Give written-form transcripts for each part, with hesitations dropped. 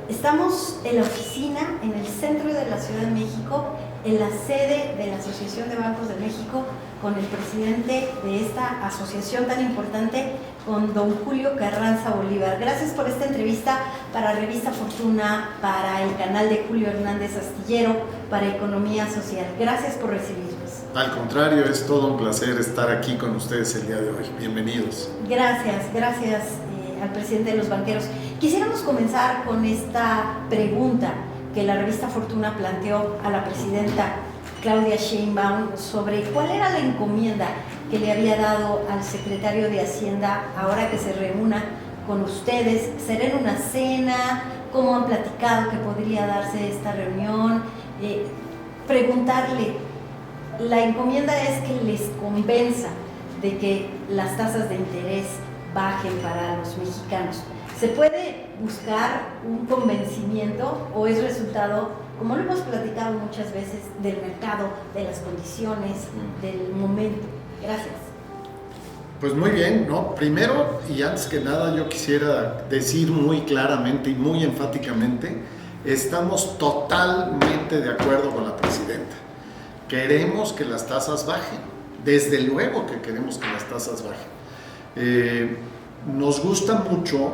Estamos en la oficina, en el centro de la Ciudad de México, en la sede de la Asociación de Bancos de México, con el presidente de esta asociación tan importante, con don Julio Carranza Bolívar. Gracias por esta entrevista para Revista Fortuna, para el canal de Julio Hernández Astillero, para Economía Social. Gracias por recibirnos. Al contrario, es todo un placer estar aquí con ustedes el día de hoy. Bienvenidos. Gracias al presidente de los banqueros. Quisiéramos comenzar con esta pregunta que la revista Fortuna planteó a la presidenta Claudia Sheinbaum sobre cuál era la encomienda que le había dado al secretario de Hacienda ahora que se reúna con ustedes. ¿Será en una cena? ¿Cómo han platicado que podría darse esta reunión? Preguntarle, la encomienda es que les convenza de que las tasas de interés bajen para los mexicanos. ¿Se puede buscar un convencimiento o es resultado, como lo hemos platicado muchas veces, del mercado, de las condiciones, del momento? Gracias. Pues muy bien, ¿no? Primero y antes que nada yo quisiera decir muy claramente y muy enfáticamente, estamos totalmente de acuerdo con la presidenta. Queremos que las tasas bajen, desde luego que queremos que las tasas bajen. Nos gusta mucho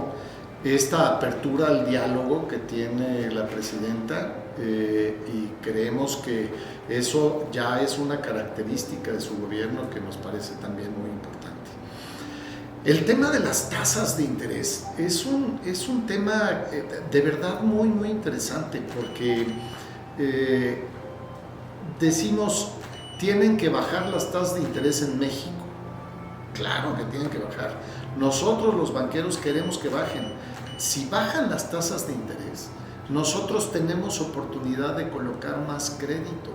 esta apertura al diálogo que tiene la presidenta y creemos que eso ya es una característica de su gobierno que nos parece también muy importante. El tema de las tasas de interés es un tema de verdad muy, muy interesante porque decimos, tienen que bajar las tasas de interés en México. Claro que tienen que bajar. Nosotros los banqueros queremos que bajen. Si bajan las tasas de interés, nosotros tenemos oportunidad de colocar más crédito,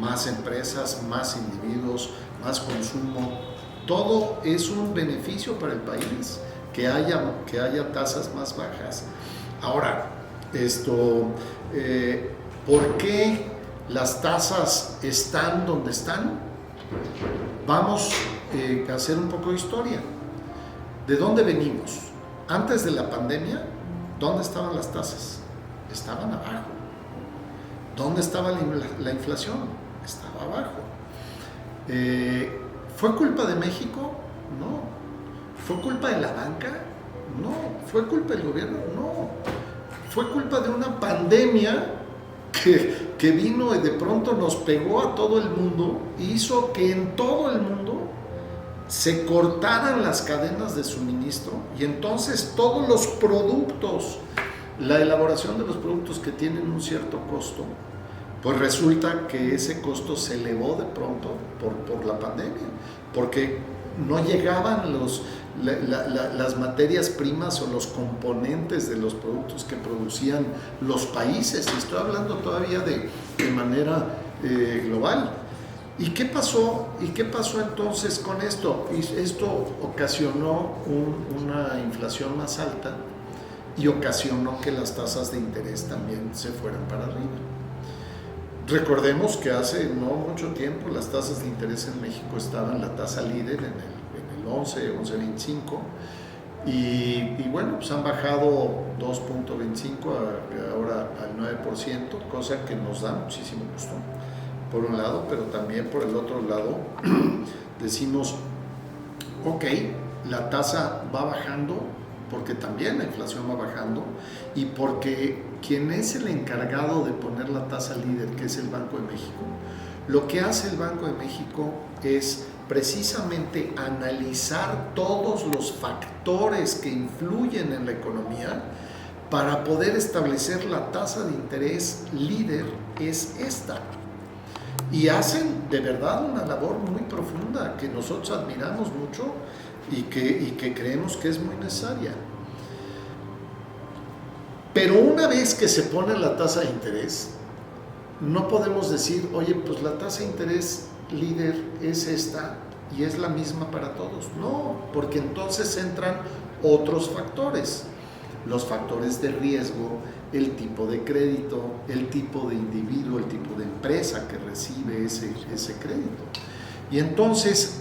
más empresas, más individuos, más consumo. Todo es un beneficio para el país, que haya tasas más bajas. Ahora, ¿por qué las tasas están donde están? Vamos a hacer un poco de historia. ¿De dónde venimos? Antes de la pandemia, ¿dónde estaban las tasas? Estaban abajo. ¿Dónde estaba la inflación? Estaba abajo. ¿Fue culpa de México? No. ¿Fue culpa de la banca? No. ¿Fue culpa del gobierno? No. Fue culpa de una pandemia que vino y de pronto nos pegó a todo el mundo y hizo que en todo el mundo se cortaran las cadenas de suministro y entonces todos los productos, la elaboración de los productos que tienen un cierto costo, pues resulta que ese costo se elevó de pronto por la pandemia, porque no llegaban las materias primas o los componentes de los productos que producían los países. Y estoy hablando todavía de manera global. ¿Y qué pasó? ¿Y qué pasó entonces con esto? Esto ocasionó una inflación más alta y ocasionó que las tasas de interés también se fueran para arriba. Recordemos que hace no mucho tiempo las tasas de interés en México estaban, la tasa líder en el 11, 11.25 y bueno, pues han bajado 2.25 ahora al 9%, cosa que nos da muchísimo gusto por un lado, pero también por el otro lado decimos, ok, la tasa va bajando porque también la inflación va bajando y porque quien es el encargado de poner la tasa líder, que es el Banco de México, lo que hace el Banco de México es precisamente analizar todos los factores que influyen en la economía para poder establecer la tasa de interés líder es esta. Y hacen de verdad una labor muy profunda que nosotros admiramos mucho y que creemos que es muy necesaria. Pero una vez que se pone la tasa de interés, no podemos decir, oye, pues la tasa de interés líder es esta y es la misma para todos. No, porque entonces entran otros factores. Los factores de riesgo, el tipo de crédito, el tipo de individuo, el tipo de empresa que recibe ese crédito. Y entonces,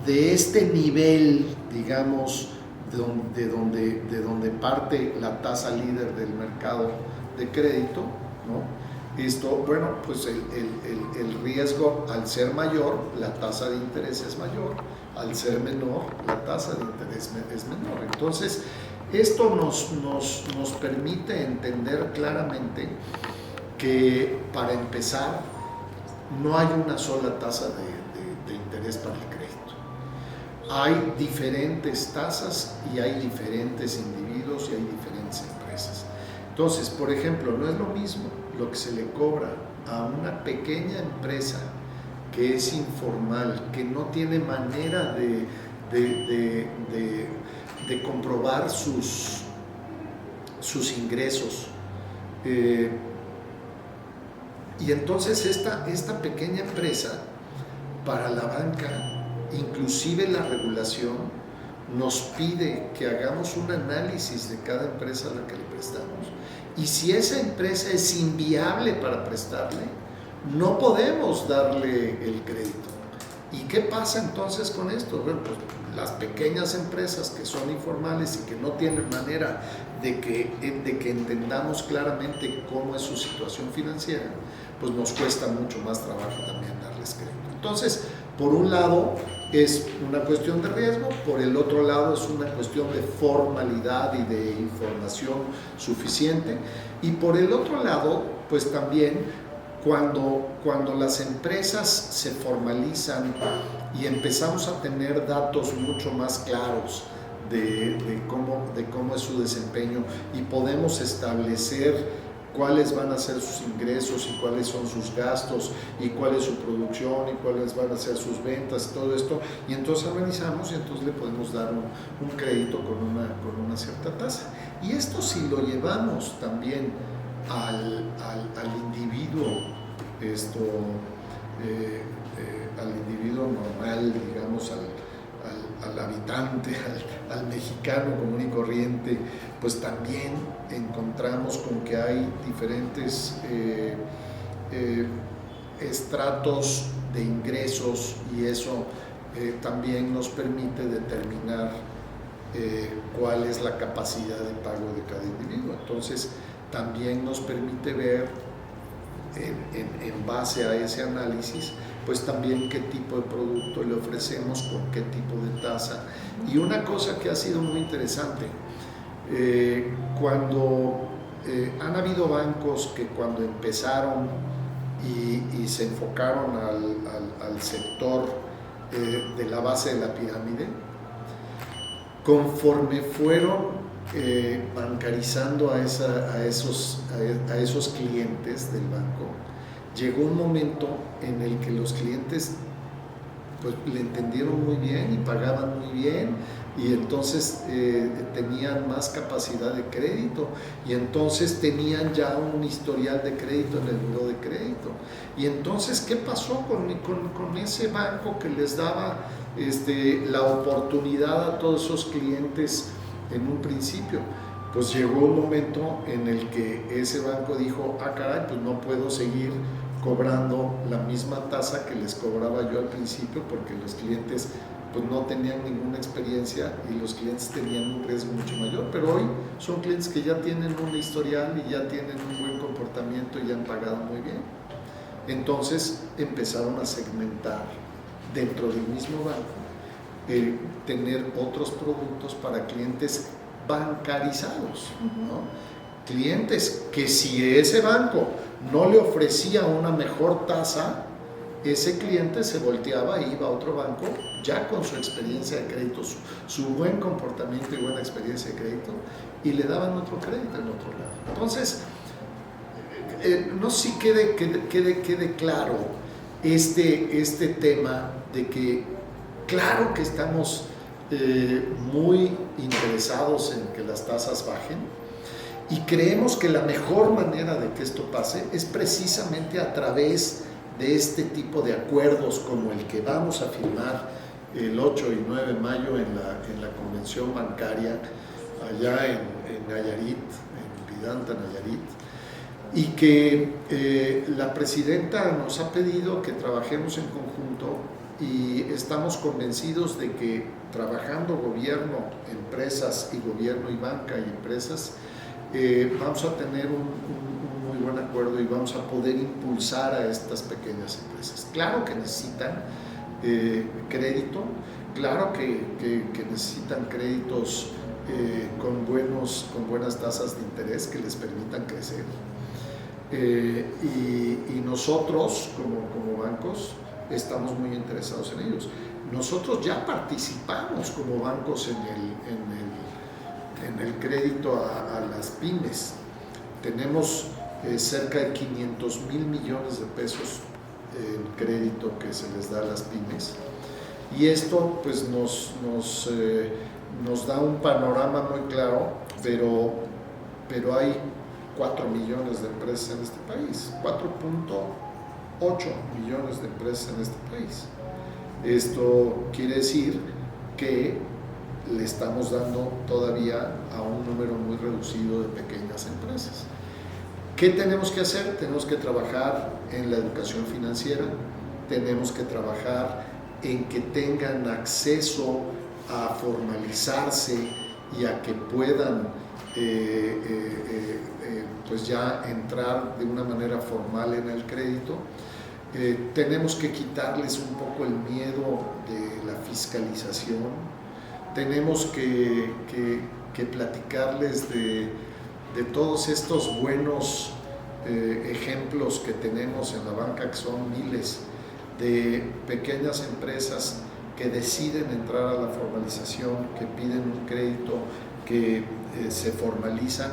de este nivel, digamos, de donde parte la tasa líder del mercado de crédito, ¿no? Esto, bueno, pues el riesgo al ser mayor, la tasa de interés es mayor, al ser menor, la tasa de interés es menor. Entonces, esto nos permite entender claramente que, para empezar, no hay una sola tasa de interés para el crédito. Hay diferentes tasas y hay diferentes individuos y hay diferentes empresas. Entonces, por ejemplo, no es lo mismo lo que se le cobra a una pequeña empresa que es informal, que no tiene manera de comprobar sus ingresos. Y entonces esta pequeña empresa, para la banca, inclusive la regulación, nos pide que hagamos un análisis de cada empresa a la que le prestamos. Y si esa empresa es inviable para prestarle, no podemos darle el crédito. ¿Y qué pasa entonces con esto? Bueno, pues las pequeñas empresas que son informales y que no tienen manera de que entendamos claramente cómo es su situación financiera, pues nos cuesta mucho más trabajo también darles crédito. Entonces, por un lado es una cuestión de riesgo, por el otro lado es una cuestión de formalidad y de información suficiente, y por el otro lado, pues también cuando las empresas se formalizan y empezamos a tener datos mucho más claros de cómo es su desempeño y podemos establecer cuáles van a ser sus ingresos y cuáles son sus gastos y cuál es su producción y cuáles van a ser sus ventas, todo esto, y entonces analizamos y entonces le podemos dar un crédito con una cierta tasa. Y esto, si lo llevamos también al individuo, al individuo normal, digamos, al habitante, al mexicano común y corriente, pues también encontramos con que hay diferentes estratos de ingresos, y eso también nos permite determinar cuál es la capacidad de pago de cada individuo. Entonces, también nos permite ver en base a ese análisis, pues también qué tipo de producto le ofrecemos, con qué tipo de tasa. Y una cosa que ha sido muy interesante, cuando han habido bancos que cuando empezaron y se enfocaron al sector de la base de la pirámide, conforme fueron bancarizando a esos clientes del banco, llegó un momento en el que los clientes pues le entendieron muy bien y pagaban muy bien, y entonces tenían más capacidad de crédito, y entonces tenían ya un historial de crédito en el buró de crédito. Y entonces, ¿qué pasó con ese banco que les daba la oportunidad a todos esos clientes en un principio? Pues llegó un momento en el que ese banco dijo: ah, caray, pues no puedo seguir cobrando la misma tasa que les cobraba yo al principio, porque los clientes pues no tenían ninguna experiencia y los clientes tenían un riesgo mucho mayor. Pero hoy son clientes que ya tienen un historial y ya tienen un buen comportamiento y ya han pagado muy bien. Entonces empezaron a segmentar dentro del mismo banco, tener otros productos para clientes bancarizados, ¿no? Clientes que, si ese banco no le ofrecía una mejor tasa, ese cliente se volteaba e iba a otro banco ya con su experiencia de crédito, su buen comportamiento y buena experiencia de crédito, y le daban otro crédito en otro lado. Entonces, no sé si quede claro este tema de que, claro que estamos muy interesados en que las tasas bajen, y creemos que la mejor manera de que esto pase es precisamente a través de este tipo de acuerdos, como el que vamos a firmar el 8 y 9 de mayo en la convención bancaria allá en Nayarit, en Vidanta, Nayarit, y que la presidenta nos ha pedido que trabajemos en conjunto y estamos convencidos de que trabajando gobierno, empresas y gobierno y banca y empresas, vamos a tener un muy buen acuerdo y vamos a poder impulsar a estas pequeñas empresas. Claro que necesitan crédito, claro que necesitan créditos con buenas tasas de interés que les permitan crecer. Y nosotros como bancos estamos muy interesados en ellos. Nosotros ya participamos como bancos en el crédito a las pymes. Tenemos cerca de 500,000 millones de pesos en crédito que se les da a las pymes, y esto pues nos da un panorama muy claro, pero hay 4 millones de empresas en este país, 4.8 millones de empresas en este país. Esto quiere decir que le estamos dando todavía a un número muy reducido de pequeñas empresas. ¿Qué tenemos que hacer? Tenemos que trabajar en la educación financiera, tenemos que trabajar en que tengan acceso a formalizarse y a que puedan pues ya entrar de una manera formal en el crédito. Tenemos que quitarles un poco el miedo de la fiscalización, tenemos que platicarles de todos estos buenos ejemplos que tenemos en la banca, que son miles de pequeñas empresas que deciden entrar a la formalización, que piden un crédito, que se formalizan,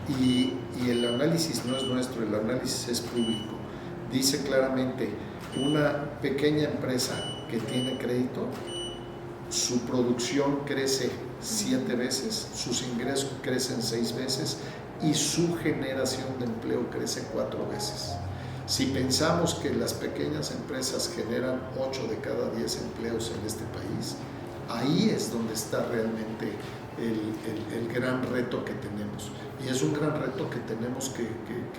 y el análisis no es nuestro, el análisis es público. Dice claramente, una pequeña empresa que tiene crédito, su producción crece 7 veces, sus ingresos crecen 6 veces y su generación de empleo crece 4 veces. Si pensamos que las pequeñas empresas generan 8 de cada 10 empleos en este país, ahí es donde está realmente el gran reto que tenemos. Y es un gran reto que tenemos que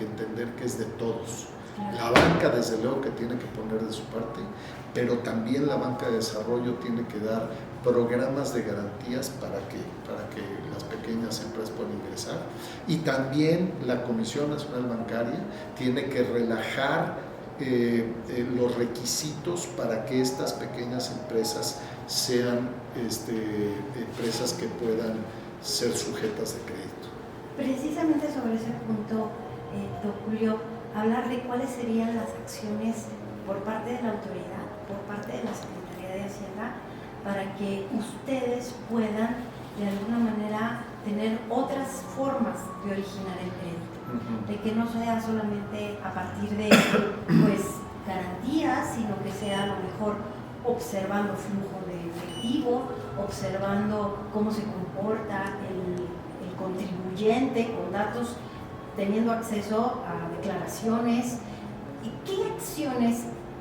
entender que es de todos. La banca, desde luego, que tiene que poner de su parte, pero también la banca de desarrollo tiene que dar programas de garantías para que las pequeñas empresas puedan ingresar. Y también la Comisión Nacional Bancaria tiene que relajar los requisitos para que estas pequeñas empresas sean empresas que puedan ser sujetas de crédito. Precisamente sobre ese punto, don Julio, hablar de cuáles serían las acciones por parte de la autoridad, por parte de la Secretaría de Hacienda, para que ustedes puedan de alguna manera tener otras formas de originar el crédito, de que no sea solamente a partir de pues garantías, sino que sea a lo mejor observando flujo de efectivo, observando cómo se comporta el contribuyente con datos, teniendo acceso a declaraciones. ¿Y qué acciones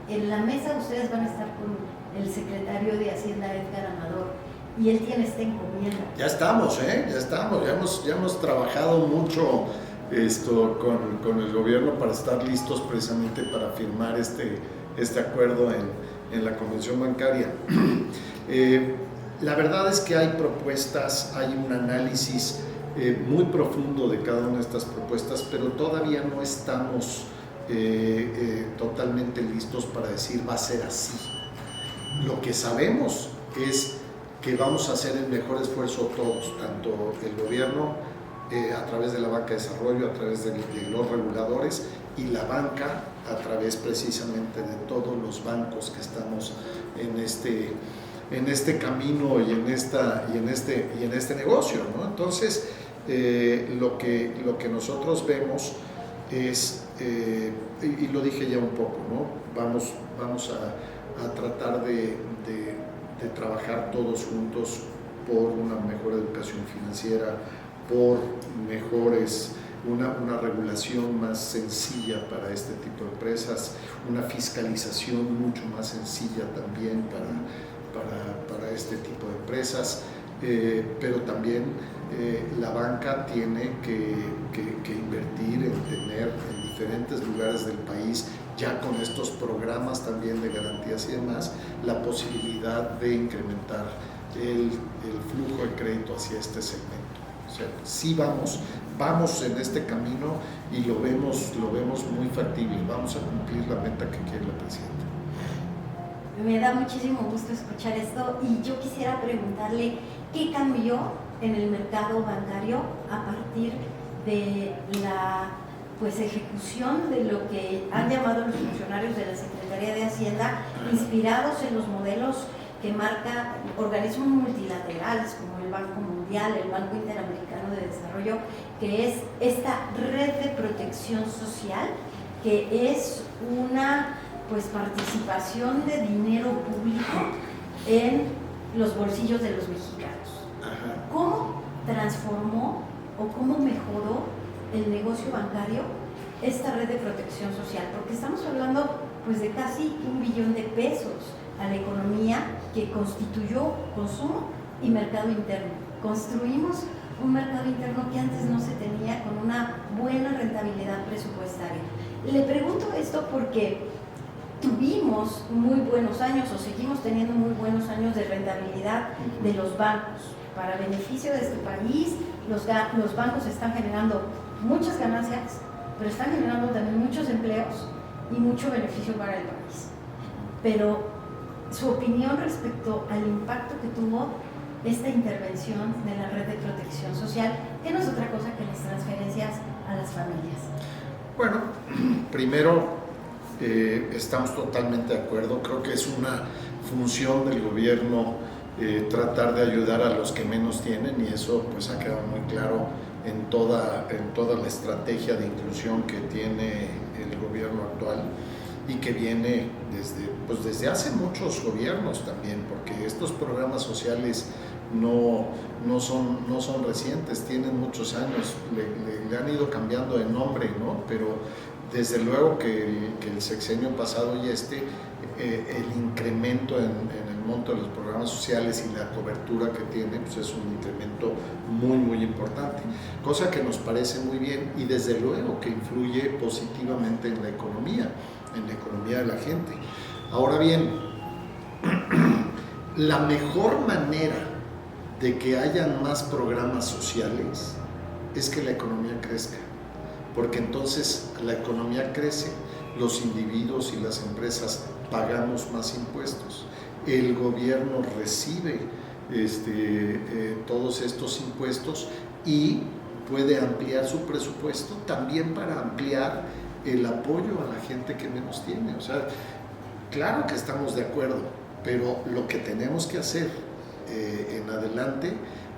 en la mesa ustedes van a estar con el secretario de Hacienda, Edgar Amador, y él tiene esta encomienda? Ya estamos, ya hemos trabajado mucho con el gobierno para estar listos precisamente para firmar este acuerdo en la Convención Bancaria. La verdad es que hay propuestas, hay un análisis muy profundo de cada una de estas propuestas, pero todavía no estamos totalmente listos para decir va a ser así. Lo que sabemos es que vamos a hacer el mejor esfuerzo todos, tanto el gobierno a través de la banca de desarrollo, a través de los reguladores, y la banca a través precisamente de todos los bancos que estamos en este camino y en este negocio, ¿no? Entonces, lo que nosotros vemos es, y lo dije ya un poco, ¿no? Vamos a tratar de trabajar todos juntos por una mejor educación financiera, por una regulación más sencilla para este tipo de empresas, una fiscalización mucho más sencilla también para este tipo de empresas, pero también la banca tiene que invertir en tener en diferentes lugares del país, ya con estos programas también de garantías y demás, la posibilidad de incrementar el flujo de crédito hacia este segmento. O sea, sí vamos en este camino y lo vemos muy factible. Vamos a cumplir la meta que quiere la presidenta. Me da muchísimo gusto escuchar esto y yo quisiera preguntarle qué cambió en el mercado bancario a partir de la ejecución de lo que han llamado los funcionarios de la Secretaría de Hacienda, inspirados en los modelos que marca organismos multilaterales como el Banco Mundial, el Banco Interamericano de Desarrollo, que es esta red de protección social, que es una participación de dinero público en los bolsillos de los mexicanos. Ajá. ¿Cómo transformó o cómo mejoró el negocio bancario esta red de protección social? Porque estamos hablando de casi 1 billón de pesos a la economía que constituyó consumo y mercado interno. Construimos un mercado interno que antes no se tenía, con una buena rentabilidad presupuestaria. Le pregunto esto porque tuvimos muy buenos años o seguimos teniendo muy buenos años de rentabilidad de los bancos. Para beneficio de este país, los bancos están generando muchas ganancias, pero están generando también muchos empleos y mucho beneficio para el país. Pero su opinión respecto al impacto que tuvo esta intervención de la red de protección social, que no es otra cosa que las transferencias a las familias. Bueno, primero estamos totalmente de acuerdo. Creo que es una función del gobierno tratar de ayudar a los que menos tienen, y eso ha quedado muy claro en toda la estrategia de inclusión que tiene el gobierno actual y que viene desde hace muchos gobiernos también, porque estos programas sociales no son recientes, tienen muchos años, le han ido cambiando de nombre, ¿no? Pero desde luego que el sexenio pasado y el incremento en el monto de los programas sociales y la cobertura que tiene, es un incremento muy, muy importante, cosa que nos parece muy bien y desde luego que influye positivamente en la economía de la gente. Ahora bien, la mejor manera de que hayan más programas sociales es que la economía crezca, porque entonces la economía crece, los individuos y las empresas pagamos más impuestos, el gobierno recibe todos estos impuestos y puede ampliar su presupuesto también para ampliar el apoyo a la gente que menos tiene. O sea, claro que estamos de acuerdo, pero lo que tenemos que hacer en adelante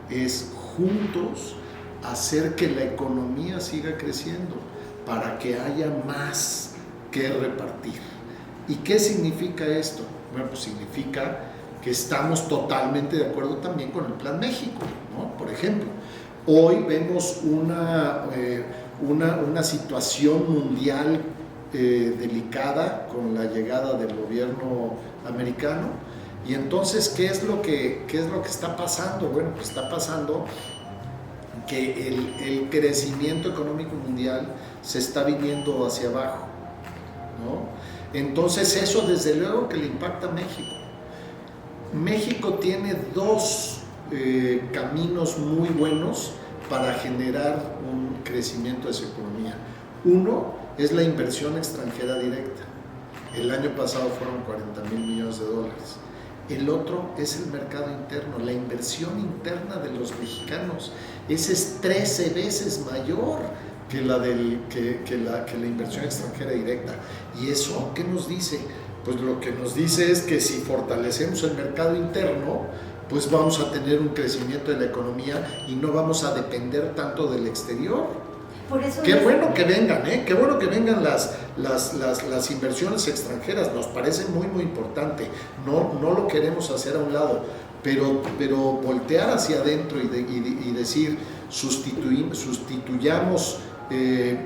es juntos hacer que la economía siga creciendo para que haya más que repartir. ¿Y qué significa esto? Bueno, pues significa que estamos totalmente de acuerdo también con el Plan México, ¿no? Por ejemplo, hoy vemos una situación mundial delicada con la llegada del gobierno americano, y entonces ¿qué es lo que está pasando? Bueno, pues está pasando que el crecimiento económico mundial se está viniendo hacia abajo, ¿no? Entonces eso desde luego que le impacta a México. México tiene dos caminos muy buenos para generar un crecimiento de su economía. Uno es la inversión extranjera directa. El año pasado fueron 40,000 millones de dólares. El otro es el mercado interno, la inversión interna de los mexicanos. Esa es 13 veces mayor que la inversión extranjera directa. ¿Y eso qué nos dice? Pues lo que nos dice es que si fortalecemos el mercado interno, pues vamos a tener un crecimiento de la economía y no vamos a depender tanto del exterior. Por eso qué bueno que vengan, qué bueno que vengan las inversiones extranjeras, nos parece muy, muy importante, no lo queremos hacer a un lado, pero voltear hacia adentro y decir, sustituyamos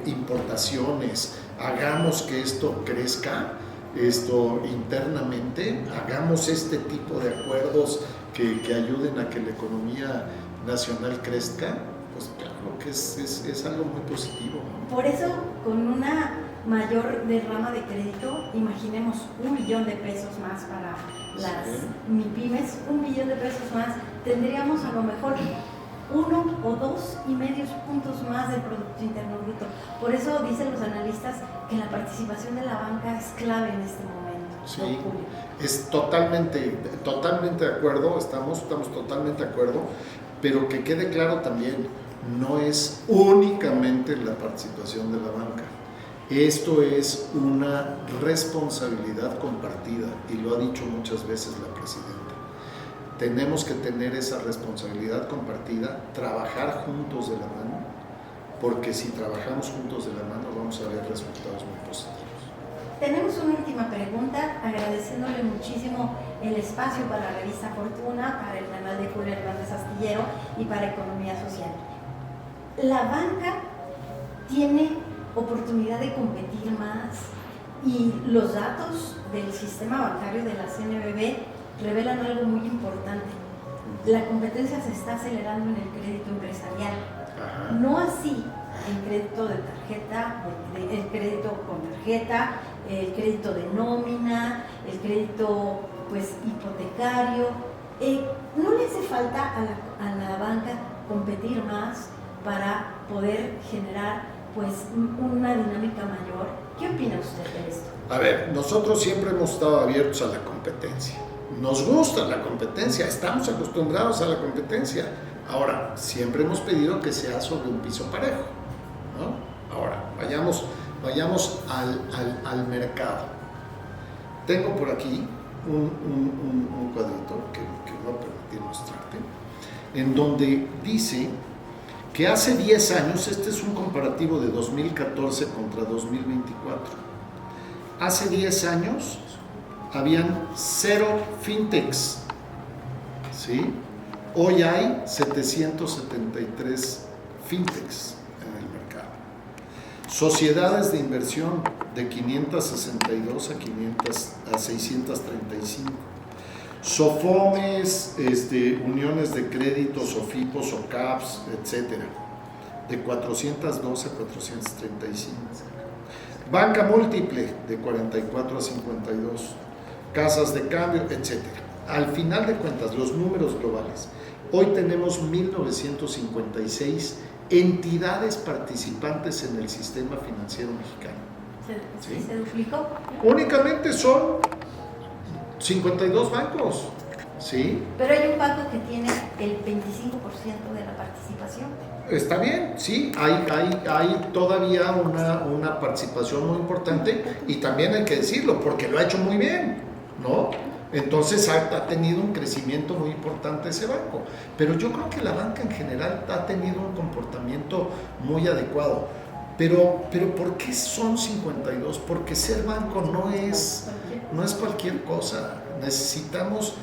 importaciones, hagamos que esto crezca, internamente, hagamos este tipo de acuerdos que ayuden a que la economía nacional crezca, pues claro que es algo muy positivo, ¿no? Por eso, con una mayor derrama de crédito, imaginemos 1 millón de pesos más para las MIPYMES, 1 millón de pesos más, tendríamos a lo mejor 1 o 2,5 puntos más del Producto Interno Bruto. Por eso dicen los analistas que la participación de la banca es clave en este momento. Sí, es totalmente de acuerdo, estamos totalmente de acuerdo, pero que quede claro también, no es únicamente la participación de la banca. Esto es una responsabilidad compartida y lo ha dicho muchas veces la presidenta. Tenemos que tener esa responsabilidad compartida, trabajar juntos de la mano, porque si trabajamos juntos de la mano vamos a ver resultados muy positivos. Tenemos una última pregunta, agradeciéndole muchísimo el espacio para la revista Fortuna, para el canal de Julio Hernández Astillero y para Economía Social. La banca tiene oportunidad de competir más y los datos del sistema bancario de la CNBV revelan algo muy importante. La competencia se está acelerando en el crédito empresarial. Ajá. No así en crédito de tarjeta, el crédito con tarjeta, el crédito de nómina, el crédito pues hipotecario. ¿No le hace falta a la banca competir más para poder generar pues una dinámica mayor? ¿Qué opina usted de esto? A ver, nosotros siempre hemos estado abiertos a la competencia. Nos gusta la competencia, estamos acostumbrados a la competencia. Ahora, siempre hemos pedido que sea sobre un piso parejo, ¿no? Ahora, vayamos al mercado. Tengo por aquí un cuadrito que voy a permitir mostrarte, en donde dice que hace 10 años, este es un comparativo de 2014 contra 2024, hace 10 años habían 0 fintechs, ¿sí? Hoy hay 773 fintechs en el mercado. Sociedades de inversión de 562 a 635. SOFOMES, uniones de créditos, SOFIPOS, SOCAPs, etcétera, de 412 a 435. Banca múltiple, de 44 a 52. Casas de cambio, etcétera. Al final de cuentas, los números globales, hoy tenemos 1956 entidades participantes en el sistema financiero mexicano. ¿Se duplicó? Únicamente son 52 bancos, ¿sí? Pero hay un banco que tiene el 25% de la participación. Está bien, sí, hay todavía una participación muy importante y también hay que decirlo, porque lo ha hecho muy bien, ¿no? Entonces ha tenido un crecimiento muy importante ese banco, pero yo creo que la banca en general ha tenido un comportamiento muy adecuado. Pero ¿por qué son 52? Porque ser banco no es cualquier cosa. Necesitamos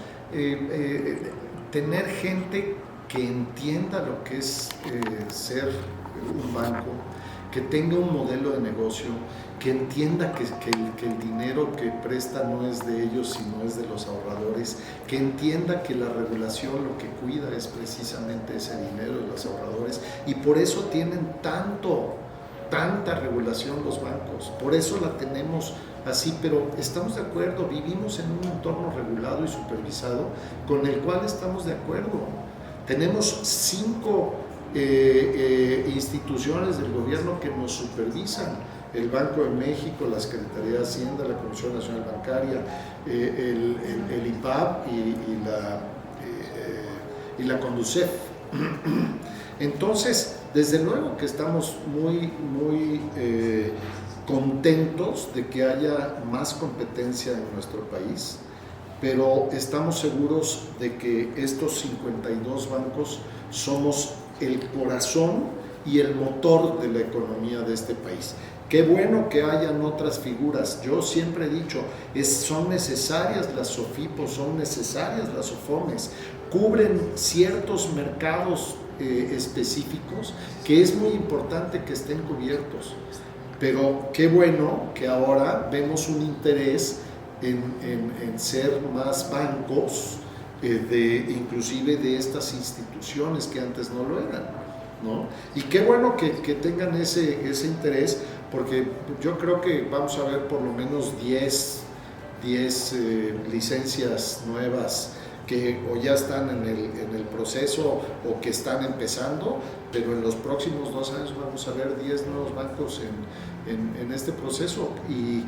tener gente que entienda lo que es ser un banco, que tenga un modelo de negocio, que entienda que el dinero que presta no es de ellos, sino es de los ahorradores, que entienda que la regulación lo que cuida es precisamente ese dinero de los ahorradores, y por eso tienen tanta regulación los bancos, por eso la tenemos así. Pero estamos de acuerdo, vivimos en un entorno regulado y supervisado con el cual estamos de acuerdo. Tenemos 5 instituciones del gobierno que nos supervisan: el Banco de México, la Secretaría de Hacienda, la Comisión Nacional Bancaria, el IPAB y la CONDUCEF. Entonces, desde luego que estamos muy contentos de que haya más competencia en nuestro país, pero estamos seguros de que estos 52 bancos somos el corazón y el motor de la economía de este país. Qué bueno que hayan otras figuras. Yo siempre he dicho, son necesarias las SOFIPOS, son necesarias las SOFOMES, cubren ciertos mercados específicos que es muy importante que estén cubiertos. Pero qué bueno que ahora vemos un interés en ser más bancos, inclusive de estas instituciones que antes no lo eran, ¿no? Y qué bueno que tengan ese interés, porque yo creo que vamos a ver por lo menos 10 licencias nuevas que o ya están en el proceso o que están empezando, pero en los próximos 2 años vamos a ver 10 nuevos bancos en este proceso y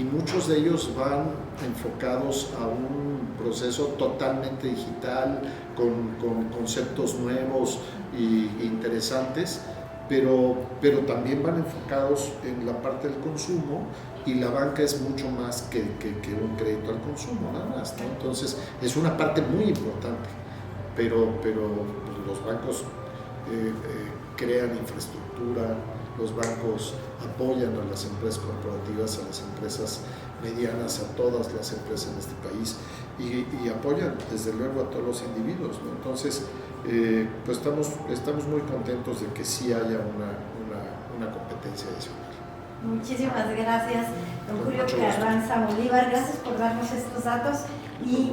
muchos de ellos van enfocados a un proceso totalmente digital, con conceptos nuevos e interesantes, pero también van enfocados en la parte del consumo, y la banca es mucho más que un crédito al consumo, nada más, ¿no? Entonces es una parte muy importante, pero los bancos crean infraestructura, los bancos apoyan a las empresas corporativas, a las empresas medianas, a todas las empresas en este país, y apoyan desde luego a todos los individuos, ¿no? Entonces pues estamos muy contentos de que sí haya una competencia adicional. Muchísimas gracias, don Julio Carranza Bolívar, gracias por darnos estos datos y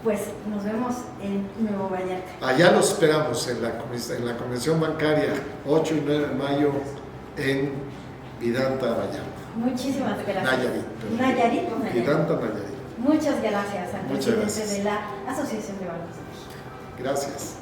pues nos vemos en Nuevo Vallarta. Allá los esperamos en la Convención Bancaria 8 y 9 de mayo en Vidanta, Vallarta. Muchísimas gracias. Nayarit. Vidanta, Nayarit. Muchas gracias al presidente de la Asociación de Bancos de México. Gracias.